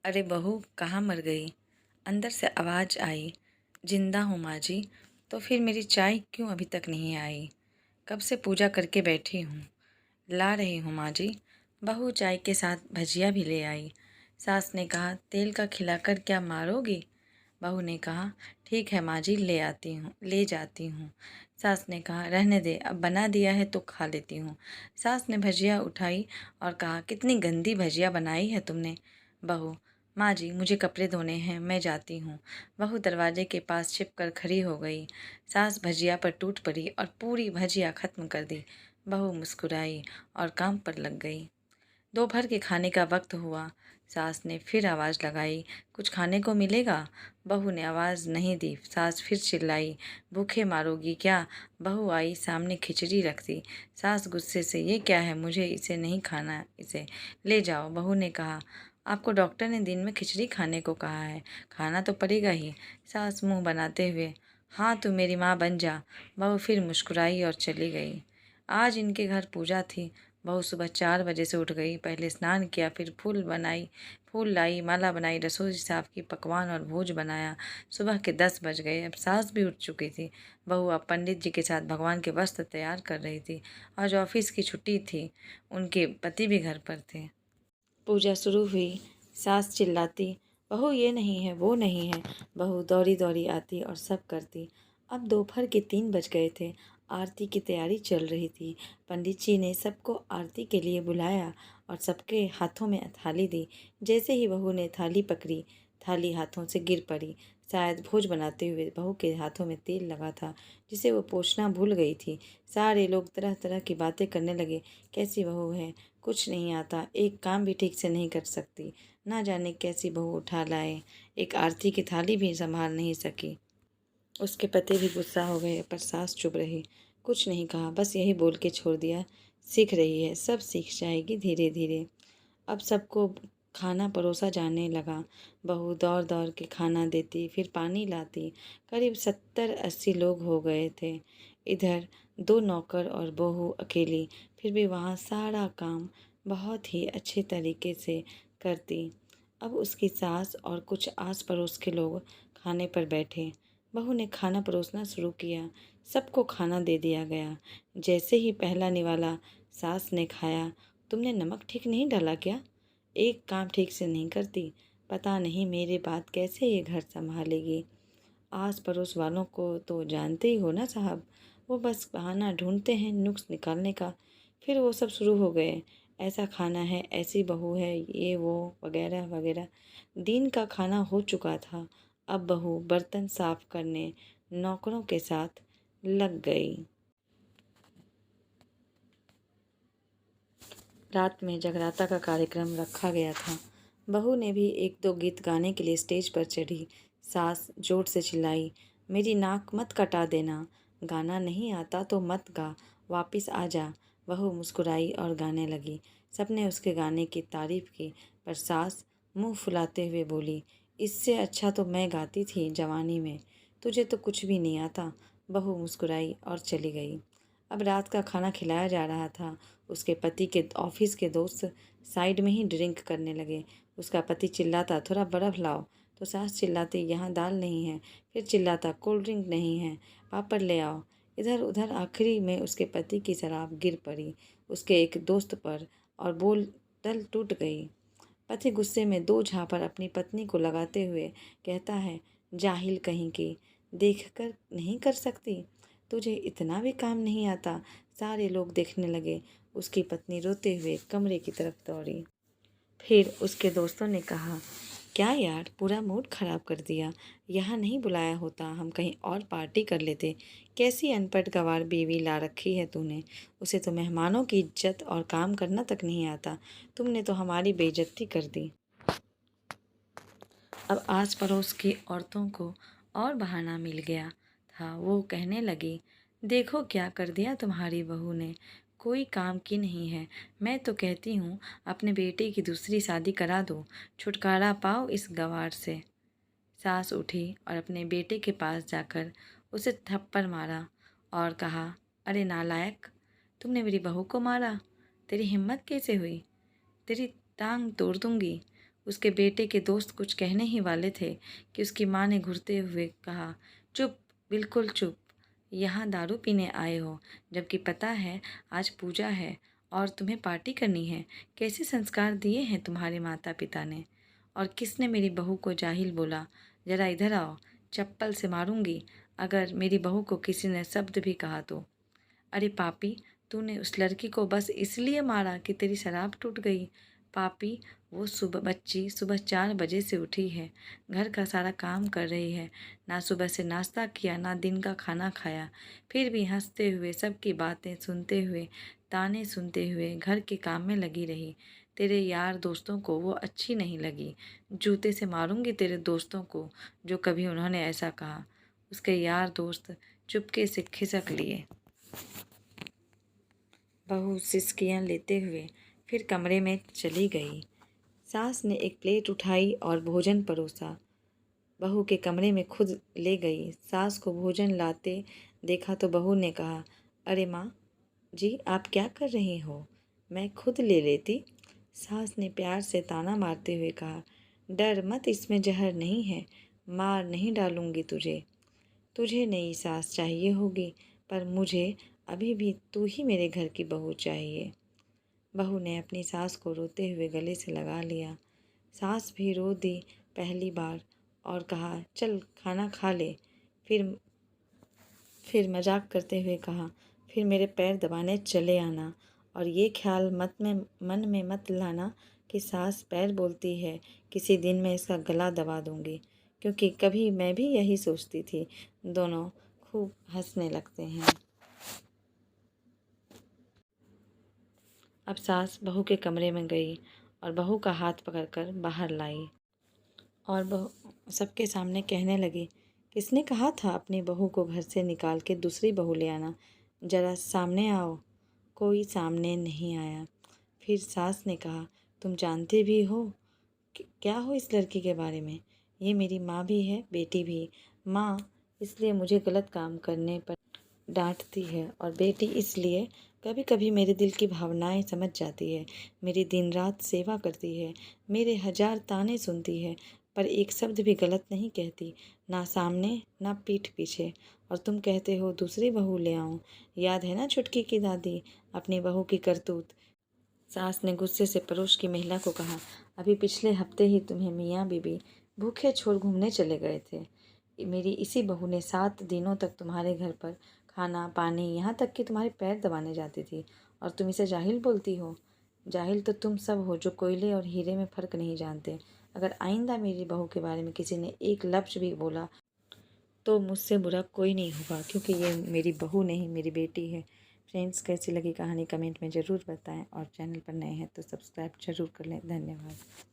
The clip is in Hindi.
अरे बहू कहाँ मर गई? अंदर से आवाज़ आई। जिंदा हूँ माँ जी। तो फिर मेरी चाय क्यों अभी तक नहीं आई? कब से पूजा करके बैठी हूँ। ला रही हूँ माँ जी। बहू चाय के साथ भजिया भी ले आई। सास ने कहा तेल का खिलाकर क्या मारोगी? बहू ने कहा ठीक है माँ जी, ले जाती हूँ। सास ने कहा रहने दे, अब बना दिया है तो खा लेती हूँ। सास ने भजिया उठाई और कहा कितनी गंदी भजिया बनाई है तुमने। बहू माँ जी मुझे कपड़े धोने हैं, मैं जाती हूँ। बहू दरवाजे के पास छिपकर खड़ी हो गई। सास भजिया पर टूट पड़ी और पूरी भजिया खत्म कर दी। बहू मुस्कुराई और काम पर लग गई। दोपहर के खाने का वक्त हुआ। सास ने फिर आवाज़ लगाई, कुछ खाने को मिलेगा? बहू ने आवाज़ नहीं दी। सास फिर चिल्लाई, भूखे मारोगी क्या? बहू आई, सामने खिचड़ी रख दी। सास गुस्से से, ये क्या है, मुझे इसे नहीं खाना, इसे ले जाओ। बहू ने कहा आपको डॉक्टर ने दिन में खिचड़ी खाने को कहा है, खाना तो पड़ेगा ही। सास मुंह बनाते हुए, हाँ तू मेरी माँ बन जा। बहू फिर मुस्कुराई और चली गई। आज इनके घर पूजा थी। बहू सुबह 4 बजे से उठ गई। पहले स्नान किया, फिर फूल लाई, माला बनाई, रसोई साफ की, पकवान और भोज बनाया। सुबह के 10 बज गए। अब सास भी उठ चुकी थी। बहू अब पंडित जी के साथ भगवान के वस्त्र तैयार कर रही थी। आज ऑफिस की छुट्टी थी। उनके पति भी घर पर थे। पूजा शुरू हुई। सास चिल्लाती, बहू ये नहीं है, वो नहीं है। बहू दौड़ी दौड़ी आती और सब करती। अब दोपहर के 3 बज गए थे। आरती की तैयारी चल रही थी। पंडित जी ने सबको आरती के लिए बुलाया और सबके हाथों में थाली दी। जैसे ही बहू ने थाली पकड़ी, थाली हाथों से गिर पड़ी। शायद भोज बनाते हुए बहू के हाथों में तेल लगा था, जिसे वो पोंछना भूल गई थी। सारे लोग तरह तरह की बातें करने लगे। कैसी बहू है, कुछ नहीं आता, एक काम भी ठीक से नहीं कर सकती, ना जाने कैसी बहू उठा लाए, एक आरती की थाली भी संभाल नहीं सकी। उसके पति भी गुस्सा हो गए, पर सास चुप रही, कुछ नहीं कहा, बस यही बोल के छोड़ दिया, सीख रही है, सब सीख जाएगी धीरे धीरे। अब सबको खाना परोसा जाने लगा। बहू दौड़ दौड़ के खाना देती, फिर पानी लाती। करीब 70-80 लोग हो गए थे। इधर 2 नौकर और बहू अकेली, फिर भी वहाँ सारा काम बहुत ही अच्छे तरीके से करती। अब उसकी सास और कुछ आस पड़ोस के लोग खाने पर बैठे। बहू ने खाना परोसना शुरू किया। सबको खाना दे दिया गया। जैसे ही पहला निवाला सास ने खाया, तुमने नमक ठीक नहीं डाला क्या? एक काम ठीक से नहीं करती, पता नहीं मेरे बाद कैसे ये घर संभालेगी। आस पड़ोस वालों को तो जानते ही हो ना साहब, वो बस बहाना ढूंढते हैं नुक्स निकालने का। फिर वो सब शुरू हो गए, ऐसा खाना है, ऐसी बहू है, ये वो वगैरह वगैरह। दिन का खाना हो चुका था। अब बहू बर्तन साफ करने नौकरों के साथ लग गई। रात में जगराता का कार्यक्रम रखा गया था। बहू ने भी 1-2 गीत गाने के लिए स्टेज पर चढ़ी। सास जोर से चिल्लाई, मेरी नाक मत कटा देना, गाना नहीं आता तो मत गा, वापिस आ जा। बहू मुस्कुराई और गाने लगी। सबने उसके गाने की तारीफ की, पर सास मुंह फुलाते हुए बोली, इससे अच्छा तो मैं गाती थी जवानी में, तुझे तो कुछ भी नहीं आता। बहू मुस्कुराई और चली गई। अब रात का खाना खिलाया जा रहा था। उसके पति के ऑफिस के दोस्त साइड में ही ड्रिंक करने लगे। उसका पति चिल्लाता, थोड़ा बर्फ़ लाओ, तो सास चिल्लाती, यहाँ दाल नहीं है। फिर चिल्लाता, कोल्ड ड्रिंक नहीं है, पापड़ ले आओ। इधर उधर आखिरी में उसके पति की शराब गिर पड़ी उसके एक दोस्त पर और बोतल टूट गई। पति गुस्से में 2 झापड़ अपनी पत्नी को लगाते हुए कहता है, जाहिल कहीं की, देखकर नहीं कर सकती, तुझे इतना भी काम नहीं आता। सारे लोग देखने लगे। उसकी पत्नी रोते हुए कमरे की तरफ दौड़ी। फिर उसके दोस्तों ने कहा, क्या यार, पूरा मूड खराब कर दिया, यहाँ नहीं बुलाया होता, हम कहीं और पार्टी कर लेते। कैसी अनपढ़ गंवार बीवी ला रखी है तूने, उसे तो मेहमानों की इज्जत और काम करना तक नहीं आता, तुमने तो हमारी बेइज्जती कर दी। अब आस पड़ोस की औरतों को और बहाना मिल गया था। वो कहने लगी, देखो क्या कर दिया तुम्हारी बहू ने, कोई काम की नहीं है। मैं तो कहती हूँ अपने बेटे की दूसरी शादी करा दो, छुटकारा पाओ इस गंवार से। सास उठी और अपने बेटे के पास जाकर उसे थप्पड़ मारा और कहा, अरे नालायक, तुमने मेरी बहू को मारा, तेरी हिम्मत कैसे हुई, तेरी टांग तोड़ दूंगी। उसके बेटे के दोस्त कुछ कहने ही वाले थे कि उसकी माँ ने घुरते हुए कहा, चुप, बिल्कुल चुप, यहाँ दारू पीने आए हो, जबकि पता है आज पूजा है और तुम्हें पार्टी करनी है। कैसे संस्कार दिए हैं तुम्हारे माता पिता ने? और किसने मेरी बहू को जाहिल बोला? जरा इधर आओ, चप्पल से मारूंगी अगर मेरी बहू को किसी ने शब्द भी कहा तो। अरे पापी, तूने उस लड़की को बस इसलिए मारा कि तेरी शराब टूट गई। पापी, वो बच्ची सुबह 4 बजे से उठी है, घर का सारा काम कर रही है, ना सुबह से नाश्ता किया ना दिन का खाना खाया, फिर भी हंसते हुए सबकी बातें सुनते हुए ताने सुनते हुए घर के काम में लगी रही। तेरे यार दोस्तों को वो अच्छी नहीं लगी। जूते से मारूंगी तेरे दोस्तों को जो कभी उन्होंने ऐसा कहा। उसके यार दोस्त चुपके से खिसक लिए। बहू सिसकियाँ लेते हुए फिर कमरे में चली गई। सास ने एक प्लेट उठाई और भोजन परोसा। बहू के कमरे में खुद ले गई। सास को भोजन लाते देखा तो बहू ने कहा, अरे माँ जी, आप क्या कर रही हो? मैं खुद ले लेती। सास ने प्यार से ताना मारते हुए कहा, डर मत, इसमें जहर नहीं है, मार नहीं डालूंगी तुझे। तुझे नई सास चाहिए होगी, पर मुझे अभी भी तू ही मेरे घर की बहू चाहिए। बहू ने अपनी सास को रोते हुए गले से लगा लिया। सास भी रो दी पहली बार और कहा, चल खाना खा ले। फिर मजाक करते हुए कहा, फिर मेरे पैर दबाने चले आना, और ये ख्याल मन में मत लाना कि सास पैर बोलती है, किसी दिन मैं इसका गला दबा दूंगी, क्योंकि कभी मैं भी यही सोचती थी। दोनों खूब हंसने लगते हैं। अब सास बहू के कमरे में गई और बहू का हाथ पकड़कर बाहर लाई और बहू सबके सामने कहने लगी, किसने कहा था अपनी बहू को घर से निकाल के दूसरी बहू ले आना? जरा सामने आओ। कोई सामने नहीं आया। फिर सास ने कहा, तुम जानते भी हो क्या हो इस लड़की के बारे में? ये मेरी माँ भी है, बेटी भी। माँ इसलिए मुझे गलत काम करने पर डांटती है और बेटी इसलिए कभी कभी मेरे दिल की भावनाएं समझ जाती है। मेरी दिन रात सेवा करती है, मेरे 1000 ताने सुनती है, पर एक शब्द भी गलत नहीं कहती, ना सामने ना पीठ पीछे। और तुम कहते हो दूसरी बहू ले आऊं? याद है ना छुटकी की दादी, अपनी बहू की करतूत? सास ने गुस्से से पड़ोस की महिला को कहा, अभी पिछले हफ्ते ही तुम्हें मियाँ बीबी भूखे छोड़ घूमने चले गए थे। मेरी इसी बहू ने 7 दिनों तक तुम्हारे घर पर खाना पानी, यहाँ तक कि तुम्हारे पैर दबाने जाती थी, और तुम इसे जाहिल बोलती हो? जाहिल तो तुम सब हो जो कोयले और हीरे में फ़र्क नहीं जानते। अगर आइंदा मेरी बहू के बारे में किसी ने एक लफ्ज़ भी बोला तो मुझसे बुरा कोई नहीं होगा, क्योंकि ये मेरी बहू नहीं, मेरी बेटी है। फ्रेंड्स, कैसी लगी कहानी कमेंट में ज़रूर बताएं, और चैनल पर नए हैं तो सब्सक्राइब ज़रूर कर लें। धन्यवाद।